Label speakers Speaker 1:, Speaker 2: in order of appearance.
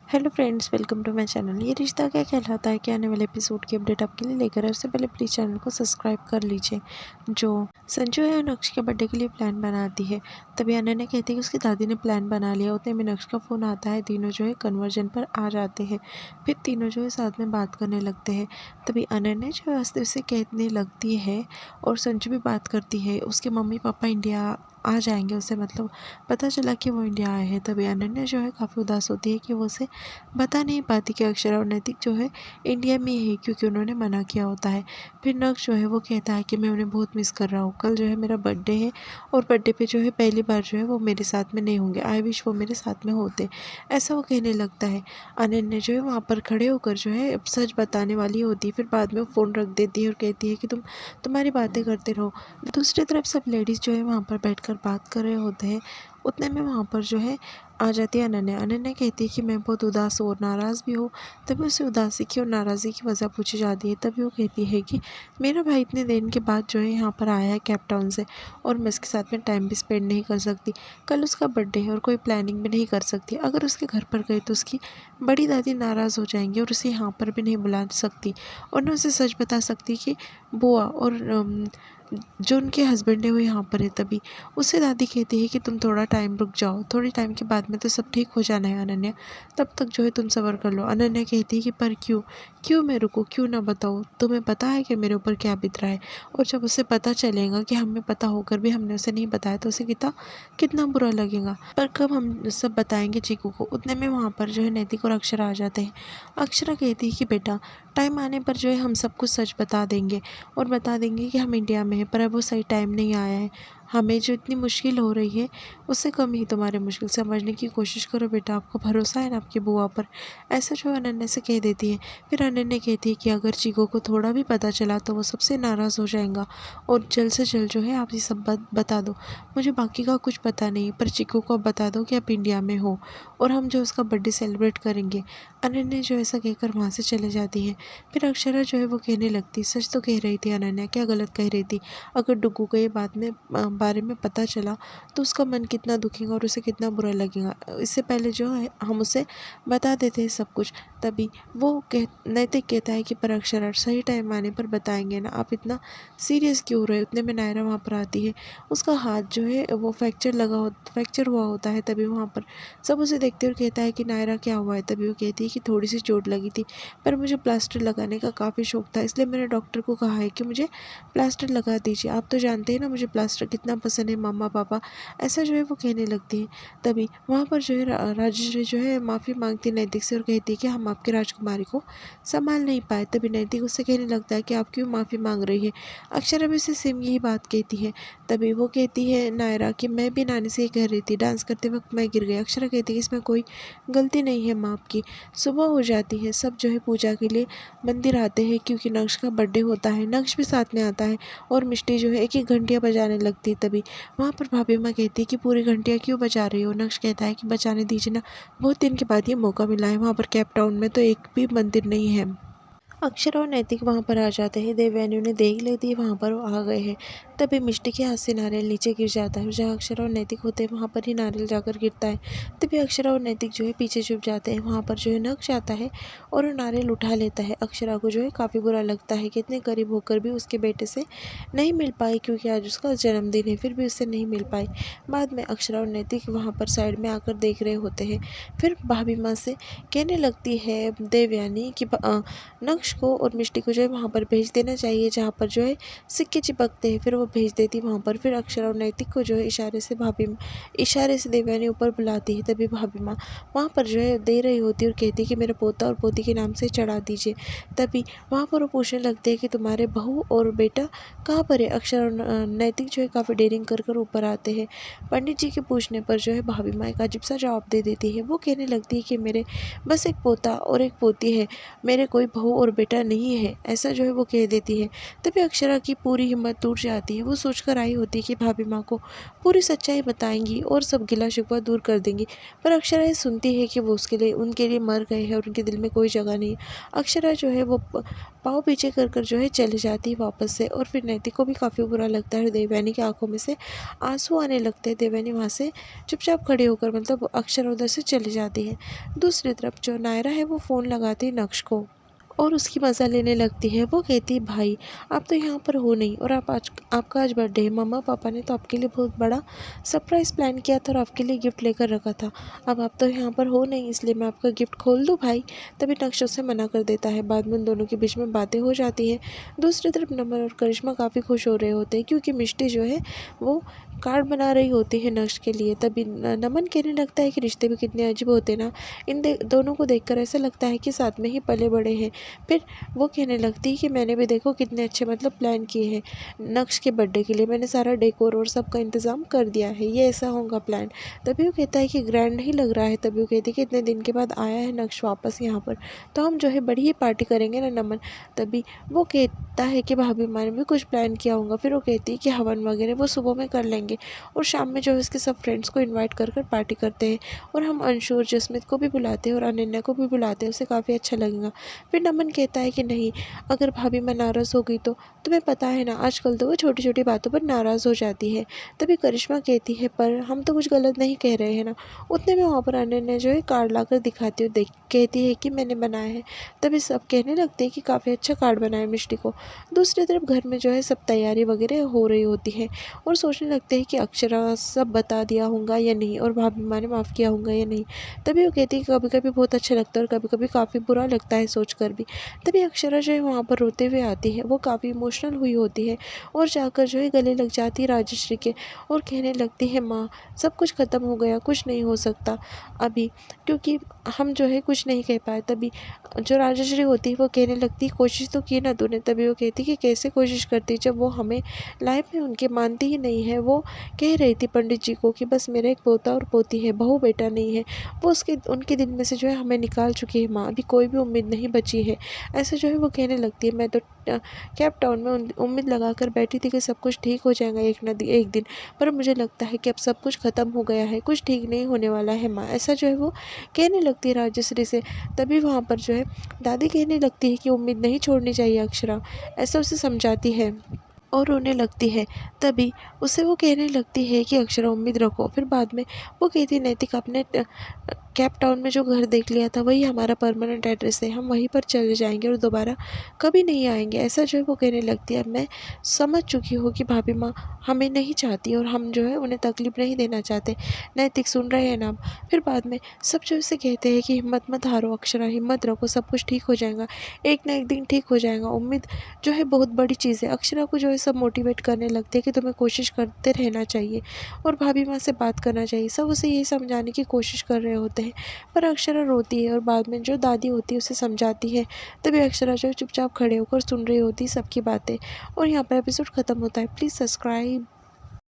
Speaker 1: Hello friends, welcome to my channel. ये रिश्ता क्या कहलाता है कि आने वाले एपिसोड की अपडेट आपके लिए लेकर आए। उससे पहले प्लीज़ चैनल को सब्सक्राइब कर लीजिए। जो संजू है नक्श के बर्थडे के लिए प्लान बनाती है, तभी अनन्या कहती है कि उसकी दादी ने प्लान बना लिया। उतने में नक्श का फ़ोन आता है। तीनों जो है कन्वर्जन पर आ जाते हैं। फिर तीनों जो है साथ में बात करने लगते हैं। तभी अनन्या जो है हंसते से कहने लगती है और संजू भी बात करती है उसके मम्मी पापा इंडिया आ जाएंगे। उसे मतलब पता चला कि वो इंडिया आए हैं। तभी अनन्या जो है काफ़ी उदास होती है कि वो उसे बता नहीं पाती कि अक्षरा और नैतिक जो है इंडिया में ही है, क्योंकि उन्होंने मना किया होता है। फिर नक्श जो है वो कहता है कि मैं उन्हें बहुत मिस कर रहा हूँ। कल जो है मेरा बर्थडे है और बर्थडे पे जो है पहली बार जो है वो मेरे साथ में नहीं होंगे। आई विश वो मेरे साथ में होते, ऐसा वो कहने लगता है। अनन्या जो है वहाँ पर खड़े होकर जो है सच बताने वाली होती है, फिर बाद में वो फ़ोन रख देती है और कहती है कि तुम्हारी बातें करते रहो। दूसरी तरफ सब लेडीज़ जो है वहाँ पर बैठकर बात कर रहे होते हैं। उतने में वहाँ पर जो है आ जाती है अनन्या। अनन्या कहती है कि मैं बहुत उदास और नाराज़ भी हूँ। तभी उसे उदासी की और नाराज़गी की वजह पूछी जाती है। तभी वो कहती है कि मेरा भाई इतने दिन के बाद जो है यहाँ पर आया है केप टाउन से, और मैं उसके साथ में टाइम भी स्पेंड नहीं कर सकती। कल उसका बर्थडे है और कोई प्लानिंग भी नहीं कर सकती। अगर उसके घर पर गई तो उसकी बड़ी दादी नाराज़ हो जाएंगी और उसे यहाँ पर भी नहीं बुला सकती, और न उसे सच बता सकती कि बुआ और जो उनके हस्बैंड है वो यहाँ पर है। तभी उससे दादी कहती है कि तुम थोड़ा टाइम रुक जाओ, थोड़ी टाइम के बाद में तो सब ठीक हो जाना है अनन्या, तब तक जो है तुम सब्र कर लो। अनन्या कहती है कि पर क्यों क्यों मैं रुकूं, क्यों ना बताऊँ, तुम्हें पता है कि मेरे ऊपर क्या बीत रहा है, और जब उसे पता चलेगा कि हमें पता होकर भी हमने उसे नहीं बताया तो उसे कितना कितना बुरा लगेगा। पर कब हम सब बताएंगे चीकू को। उतने में वहाँ पर जो है नैतिक और अक्षरा आ जाते हैं। अक्षरा कहती है कि बेटा टाइम आने पर जो है हम सब कुछ सच बता देंगे, और बता देंगे कि हम इंडिया में हैं, पर अब वो सही टाइम नहीं आया है। हमें जो इतनी मुश्किल हो रही है उससे कम ही तुम्हारे मुश्किल समझने की कोशिश करो बेटा, आपको भरोसा है ना आपकी बुआ पर, ऐसा जो अनन्या से कह देती है। फिर अनन्या कहती है कि अगर चीकू को थोड़ा भी पता चला तो वो सबसे नाराज़ हो जाएगा, और जल्द से जल्द जो है आप ये सब बात बता दो। मुझे बाकी का कुछ पता नहीं, पर चीकू को आप बता दो कि आप इंडिया में हो और हम जो उसका बर्थडे सेलिब्रेट करेंगे। अनन्या जो ऐसा कहकर वहाँ से चले जाती है। फिर अक्षरा जो है वो कहने लगती, सच तो कह रही थी अनन्या, क्या गलत कह रही थी। अगर डुग्गू को ये बारे में पता चला तो उसका मन कितना दुखेगा और उसे कितना बुरा लगेगा। इससे पहले जो है हम उसे बता देते हैं सब कुछ। तभी वो नैतिक कहता है कि पर अक्षरा सही टाइम आने पर बताएंगे ना, आप इतना सीरियस क्यों हो रहे हो। उतने में नायरा वहाँ पर आती है। उसका हाथ जो है वो फ्रैक्चर हुआ होता है। तभी वहाँ पर सब उसे देखते और कहता है कि नायरा क्या हुआ है। तभी वो कहती है कि थोड़ी सी चोट लगी थी, पर मुझे प्लास्टर लगाने का काफ़ी शौक था, इसलिए मैंने डॉक्टर को कहा है कि मुझे प्लास्टर लगा दीजिए। आप तो जानते हैं ना मुझे प्लास्टर कितना पसंद है मम्मा पापा, ऐसा जो है वो कहने लगती है। तभी वहाँ पर जो है राजेश्वरी जो है माफ़ी मांगती है नैतिक से और कहती है कि हम आपकी राजकुमारी को संभाल नहीं पाए। तभी नैतिक उससे कहने लगता है कि आप क्यों माफ़ी मांग रही है। अक्षरा भी उससे सेम यही बात कहती है। तभी वो कहती है नायरा कि मैं भी नानी से ये कह रही थी, डांस करते वक्त मैं गिर गई। अक्षरा कहती है कि इसमें कोई गलती नहीं है माँ की। सुबह हो जाती है, सब जो है पूजा के लिए मंदिर आते हैं, क्योंकि नक्श का बर्थडे होता है। नक्श भी साथ में आता है और मिष्टी जो है एक एक घंटियाँ बजाने लगती है। तभी वहाँ पर भाभी माँ कहती है कि पूरी घंटियाँ क्यों बजा रही हो। नक्श कहता है कि बचाने दीजिए ना, बहुत दिन के बाद ये मौका मिला है। वहाँ पर केप टाउन में तो एक भी मंदिर नहीं है। अक्षरा और नैतिक वहाँ पर आ जाते हैं। देवयानी उन्हें देख लेती है, वहाँ पर वो आ गए हैं। तभी मिष्टी के हाथ से नारियल नीचे गिर जाता है, जहाँ अक्षरा और नैतिक होते हैं वहाँ पर ही नारियल जाकर गिरता है। तभी अक्षरा और नैतिक जो है पीछे छुप जाते हैं। वहाँ पर जो है नक्श आता है और वो नारियल उठा लेता है। अक्षरा को जो है काफ़ी बुरा लगता है कि इतने करीब होकर भी उसके बेटे से नहीं मिल पाई, क्योंकि आज उसका जन्मदिन है, फिर भी उससे नहीं मिल पाई। बाद में अक्षरा और नैतिक वहाँ पर साइड में आकर देख रहे होते हैं। फिर भाभी माँ से कहने लगती है देवयानी कि नक्श को और मिष्टी को जो है वहाँ पर भेज देना चाहिए, जहाँ पर जो है सिक्के चिपकते हैं। फिर वो भेज देती वहाँ पर। फिर अक्षरा और नैतिक को जो है इशारे से देवयानी ऊपर बुलाती है। तभी भाभी माँ वहाँ पर जो है दे रही होती है और कहती है कि मेरे पोता और पोती के नाम से चढ़ा दीजिए। तभी वहाँ पर वो पूछने लगते हैं कि तुम्हारे बहू और बेटा कहाँ पर है। अक्षरा और नैतिक जो है काफ़ी डेयरिंग कर ऊपर आते हैं। पंडित जी के पूछने पर जो है भाभी माँ एक अजीब सा जवाब दे देती है। वो कहने लगती है कि मेरे बस एक पोता और एक पोती है, मेरे कोई बहू और बेटा नहीं है, ऐसा जो है वो कह देती है। तभी अक्षरा की पूरी हिम्मत टूट जाती है। है। वो सोचकर आई होती है कि भाभी माँ को पूरी सच्चाई बताएंगी और सब गिला शिकवा दूर कर देंगी, पर अक्षरा ये सुनती है कि वो उनके लिए मर गए हैं और उनके दिल में कोई जगह नहीं है। अक्षरा जो है वो पाँव पीछे कर कर जो है चली जाती है वापस से, और फिर नैतिक को भी काफ़ी बुरा लगता है और देवयानी की आंखों में से आंसू आने लगते हैं। देवयानी वहाँ से चुपचाप खड़े होकर मतलब अक्षरा उधर से चली जाती है। दूसरी तरफ जो नायरा है वो फ़ोन लगाती है नक्श को और उसकी मज़ा लेने लगती है। वो कहती है, भाई आप तो यहाँ पर हो नहीं और आपका आज बर्थडे है। मम्मा पापा ने तो आपके लिए बहुत बड़ा सरप्राइज़ प्लान किया था और आपके लिए गिफ्ट लेकर रखा था। अब आप तो यहाँ पर हो नहीं, इसलिए मैं आपका गिफ्ट खोल दूँ भाई। तभी नक्श उसे मना कर देता है। बाद में उन दोनों के बीच में बातें हो जाती हैं। दूसरी तरफ नमन और करिश्मा काफ़ी खुश हो रहे होते हैं क्योंकि मिष्टी जो है वो कार्ड बना रही होती है नक्श के लिए। तभी नमन कहने लगता है कि रिश्ते भी कितने अजीब होते ना, दोनों को देखकर ऐसा लगता है कि साथ में ही पले बड़े हैं। फिर वो कहने लगती है कि मैंने भी देखो कितने अच्छे मतलब प्लान किए हैं नक्श के बर्थडे के लिए। मैंने सारा डेकोर और सबका इंतज़ाम कर दिया है, ये ऐसा होगा प्लान। तभी वो कहता है कि ग्रैंड नहीं लग रहा है। तभी वो कहती है कि इतने दिन के बाद आया है नक्श वापस यहाँ पर, तो हम जो है बड़ी ही पार्टी करेंगे ना नमन। तभी वो कहता है कि भाभी माँ ने भी कुछ प्लान किया होगा। फिर वो कहती है कि हवन वगैरह वो सुबह में कर लेंगे और शाम में जो है उसके सब फ्रेंड्स को इन्वाइट कर कर पार्टी करते हैं, और हम अंशु और जसमीत को भी बुलाते हैं और अनन्या को भी बुलाते हैं, उसे काफ़ी अच्छा लगेगा। फिर नमन कहता है कि नहीं, अगर भाभी मैं नाराज़ हो गई तो तुम्हें पता है ना आजकल तो वो छोटी छोटी बातों पर नाराज़ हो जाती है। तभी करिश्मा कहती है, पर हम तो कुछ गलत नहीं कह रहे हैं ना। उतने में वहाँ पर अनन्या जो है कार्ड लाकर दिखाती हुई कहती है कि मैंने बनाया है। तभी सब कहने लगते हैं कि काफ़ी अच्छा कार्ड बनाया मिष्टी को। दूसरी तरफ घर में जो है सब तैयारी वगैरह हो रही होती है और सोचने लगते हैं कि अक्षरा सब बता दिया होगा या नहीं और भाभी माँ ने माफ़ किया होगा या नहीं। तभी वो कहती है कि कभी कभी बहुत अच्छा लगता है और कभी कभी काफ़ी बुरा लगता है सोच कर भी। तभी अक्षरा जो है वहाँ पर रोते हुए आती है। वो काफ़ी इमोशनल हुई होती है और जाकर जो है गले लग जाती है राजश्री के और कहने लगती है, माँ सब कुछ ख़त्म हो गया, कुछ नहीं हो सकता अभी, क्योंकि हम जो है कुछ नहीं कह पाए। तभी जो राजश्री होती है वो कहने लगती है, कोशिश तो की ना तूने। तभी वो कहती है कि कैसे कोशिश करती, जब वो हमें लाइफ में उनके मानती ही नहीं है। वो कह रही थी पंडित जी को कि बस मेरा एक पोता और पोती है, बहू बेटा नहीं है। वो उनके दिल में से जो है हमें निकाल चुकी है माँ, अभी कोई भी उम्मीद नहीं बची है। ऐसा जो है वो कहने लगती है। मैं तो कैप टाउन में उम्मीद लगा कर बैठी थी कि सब कुछ ठीक हो जाएगा एक दिन, पर मुझे लगता है कि अब सब कुछ ख़त्म हो गया है, कुछ ठीक नहीं होने वाला है माँ। ऐसा जो है वो कहने लगती है राजश्री से। तभी वहाँ पर जो है दादी कहने लगती है कि उम्मीद नहीं छोड़नी चाहिए अक्षरा, ऐसा उसे समझाती है और रोने लगती है। तभी उसे वो कहने लगती है कि अक्षरा उम्मीद रखो। फिर बाद में वो कहती है, नैतिक आपने कैप टाउन में जो घर देख लिया था वही हमारा परमानेंट एड्रेस है, हम वहीं पर चले जाएंगे और दोबारा कभी नहीं आएंगे। ऐसा जो है वो कहने लगती है। अब मैं समझ चुकी हूँ कि भाभी माँ हमें नहीं चाहती और हम जो है उन्हें तकलीफ नहीं देना चाहते। नैतिक सुन रहे हैं ना आप। फिर बाद में सब जो इसे कहते हैं कि हिम्मत मत हारो अक्षरा, हिम्मत रखो, सब कुछ ठीक हो जाएगा, एक ना एक दिन ठीक हो जाएगा। उम्मीद जो है बहुत बड़ी चीज़ है। अक्षरा को जो है सब मोटिवेट करने लगते हैं कि तुम्हें कोशिश करते रहना चाहिए और भाभी माँ से बात करना चाहिए। सब उसे यही समझाने की कोशिश कर रहे होते हैं, पर अक्षरा रोती है और बाद में जो दादी होती है उसे समझाती है। तभी अक्षरा जो है चुपचाप खड़े होकर सुन रही होती है सबकी बातें, और यहाँ पर एपिसोड ख़त्म होता है। Please subscribe.